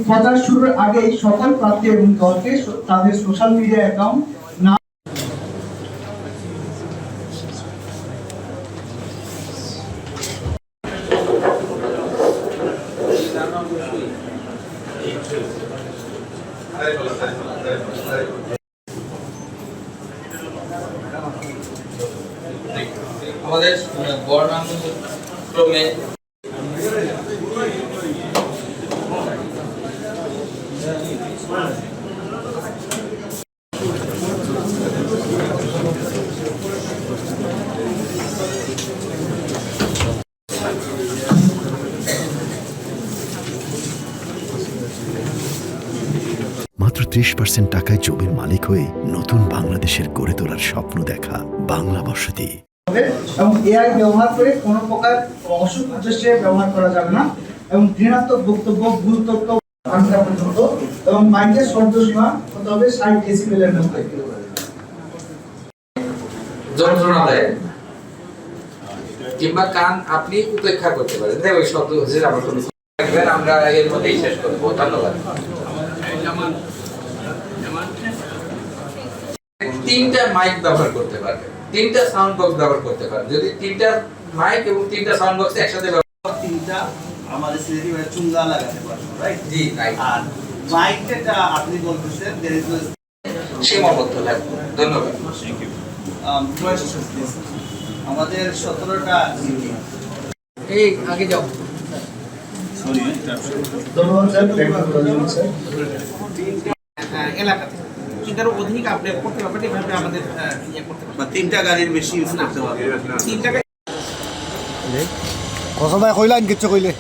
প্রচার শুরুর আগেই সকল প্রার্থী এবং দলকে তাদের সোশ্যাল মিডিয়া অ্যাকাউন্ট না আমাদের বর্ণানুক্রমে মাত্র 30% টাকায় জমির মালিক হয়ে নতুন বাংলাদেশের গড়ে তোলার স্বপ্ন দেখা বাংলা বসতি। এবং এআই ব্যবহার করে কোনো প্রকার অসৎ উদ্দেশ্যে ব্যবহার করা যাবে না এবং ঘৃণাত্মক বক্তব্য, ভুল তথ্য পর্যন্ত এবং মাইকের শব্দ সীমা হতে হবে 60 ডেসিবেলের মধ্যে। যন্ত্রণা দেয় কিংবা কান আপনি উপেক্ষা করতে পারেন, ওই শব্দ হচ্ছে আমার কোনো থাকবেন, আমরা এর মধ্যেই শেষ করবো। ধন্যবাদ। তিনটা মাইক ব্যবহার করতে পারবে, তিনটা সাউন্ড বক্স ব্যবহার করতে পারবে। যদি তিনটা মাইক এবং তিনটা সাউন্ড বক্স একসাথে তিনটা আমাদের সিলেটি ভাই চুঙ্গা লাগাতে পারবো, রাইট? জি, রাইট। আর মাইকটা আপনি বলতেছেন there is no সীমাবদ্ধ থাকবে। ধন্যবাদ। Thank you. আমাদের 17টা এই আগে যাও। সরি ধন্যবাদ স্যার, এলাকাতে তিনটার অধিক আপনি করতে পারবেন, এভাবে আমাদের ইয়ে করতে পারবেন। তিনটা গাড়ির বেশি ইউজ করতে পারবে। তিনটা কসবাই কইলাম কিচ্ছু কইলে